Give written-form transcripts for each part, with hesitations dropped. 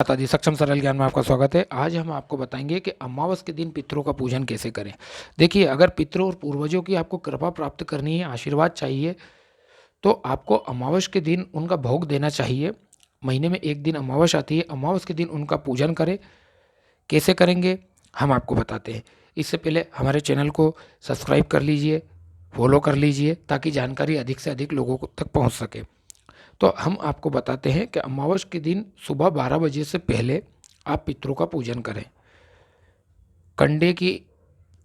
माता दी सक्षम सरल ज्ञान में आपका स्वागत है। आज हम आपको बताएंगे कि अमावस के दिन पितरों का पूजन कैसे करें। देखिए, अगर पितरों और पूर्वजों की आपको कृपा प्राप्त करनी है, आशीर्वाद चाहिए, तो आपको अमावस के दिन उनका भोग देना चाहिए। महीने में एक दिन अमावस आती है, अमावस के दिन उनका पूजन करें। कैसे करेंगे हम आपको बताते हैं। इससे पहले हमारे चैनल को सब्सक्राइब कर लीजिए, फॉलो कर लीजिए, ताकि जानकारी अधिक से अधिक लोगों तक पहुँच सके। तो हम आपको बताते हैं कि अमावस के दिन सुबह 12 बजे से पहले आप पितरों का पूजन करें। कंडे की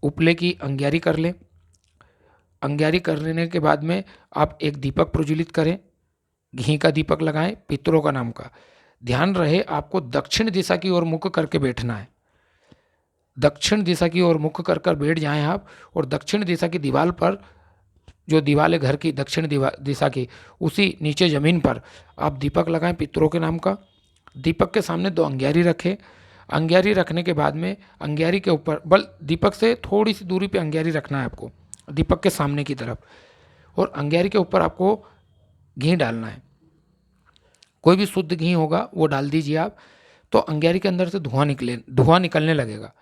उपले की अंग्यारी कर लें। अंग्यारी कर लेने के बाद में आप एक दीपक प्रज्वलित करें, घी का दीपक लगाएं पितरों का नाम का। ध्यान रहे आपको दक्षिण दिशा की ओर मुख करके बैठना है। दक्षिण दिशा की ओर मुख कर कर बैठ जाएं आप, और दक्षिण दिशा की दीवार पर, जो दीवार है घर की दक्षिण दिशा की, उसी नीचे ज़मीन पर आप दीपक लगाएं पितरों के नाम का। दीपक के सामने 2 अंग्यारी रखें। अंग्यारी रखने के बाद में अंग्यारी के ऊपर, बल दीपक से थोड़ी सी दूरी पे अंग्यारी रखना है आपको, दीपक के सामने की तरफ, और अंग्यारी के ऊपर आपको घी डालना है। कोई भी शुद्ध घी होगा वो डाल दीजिए आप। तो अंग्यारी के अंदर से धुआं निकलने लगेगा।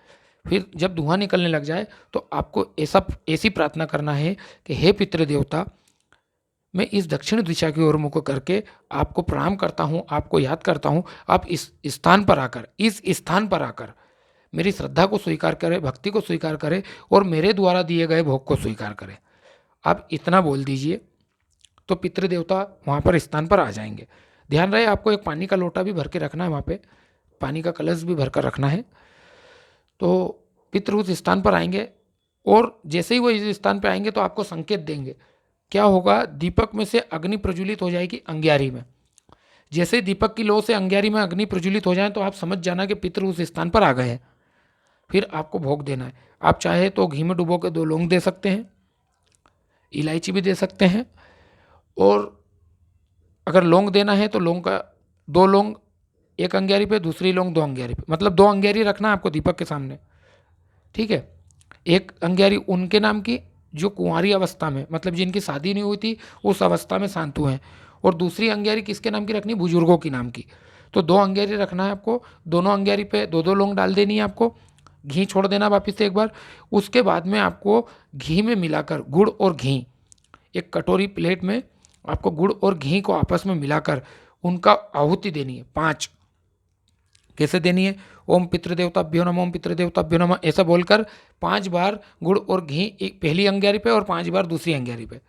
फिर जब धुआं निकलने लग जाए तो आपको ऐसी प्रार्थना करना है कि हे पितृ देवता, मैं इस दक्षिण दिशा की ओर मुख करके आपको प्रणाम करता हूँ, आपको याद करता हूँ। आप इस स्थान पर आकर मेरी श्रद्धा को स्वीकार करें, भक्ति को स्वीकार करें, और मेरे द्वारा दिए गए भोग को स्वीकार करें। आप इतना बोल दीजिए तो पितृ देवता वहाँ पर स्थान पर आ जाएंगे। ध्यान रहे आपको एक पानी का लोटा भी भर के रखना है, वहाँ पे पानी का कलश भी भर कर रखना है। तो पितृ उस स्थान पर आएंगे, और जैसे ही वो इस स्थान पर आएंगे तो आपको संकेत देंगे। क्या होगा, दीपक में से अग्नि प्रज्वलित हो जाएगी अंग्यारी में। जैसे दीपक की लो से अंग्यारी में अग्नि प्रज्वलित हो जाए तो आप समझ जाना कि पितृ उस स्थान पर आ गए हैं। फिर आपको भोग देना है। आप चाहे तो घी में डुबो के 2 लौंग दे सकते हैं, इलायची भी दे सकते हैं, और अगर लौंग देना है तो लौंग का 2 लौंग एक अंग्यारी पे, दूसरी लौंग 2 अंग्यारी पे, मतलब 2 अंग्यारी रखना है आपको दीपक के सामने। ठीक है। एक अंग्यारी उनके नाम की जो कुंवारी अवस्था में, मतलब जिनकी शादी नहीं हुई थी, उस अवस्था में शांतु हैं, और दूसरी अंग्यारी किसके नाम की रखनी, बुजुर्गों की नाम की। तो 2 अंग्यारी रखना है आपको। दोनों अंग्यारी पे 2-2 लौंग डाल देनी है आपको। घी छोड़ देना वापिस से एक बार। उसके बाद में आपको घी में मिलाकर गुड़ और घी, एक कटोरी प्लेट में आपको गुड़ और घी को आपस में मिलाकर उनका आहुति देनी है 5। कैसे देनी है, ओम पितृदेवताभ्यो नमः, ओम पितृदेवताभ्यो नमः, ऐसा बोलकर 5 बार गुड़ और घी एक पहली अंग्यारी पे और 5 बार दूसरी अंग्यारी पे।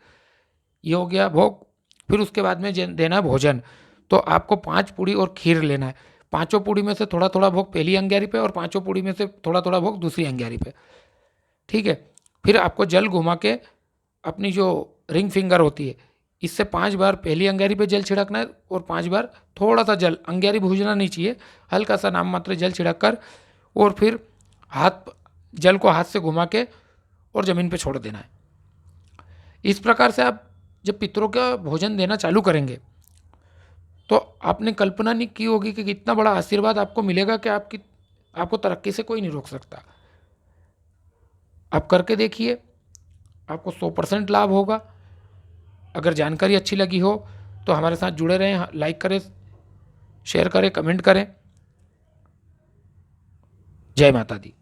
ये हो गया भोग। फिर उसके बाद में देना है भोजन। तो आपको 5 पूड़ी और खीर लेना है। 5 पूड़ी में से थोड़ा थोड़ा भोग पहली अंग्यारी पे, और 5 पूड़ी में से थोड़ा थोड़ा भोग दूसरी अंग्यारी पे। ठीक है। फिर आपको जल घुमा के अपनी जो रिंग फिंगर होती है, इससे 5 बार पहली अंग्यारी पे जल छिड़कना है, और 5 बार थोड़ा सा जल, अंग्यारी भूजना नहीं चाहिए, हल्का सा नाम मात्र जल छिड़क कर, और फिर जल को हाथ से घुमा के और ज़मीन पे छोड़ देना है। इस प्रकार से आप जब पितरों का भोजन देना चालू करेंगे तो आपने कल्पना नहीं की होगी कि कितना बड़ा आशीर्वाद आपको मिलेगा, कि आपको तरक्की से कोई नहीं रोक सकता। आप करके देखिए, आपको 100% लाभ होगा। अगर जानकारी अच्छी लगी हो तो हमारे साथ जुड़े रहें, लाइक करें, शेयर करें, कमेंट करें। जय माता दी।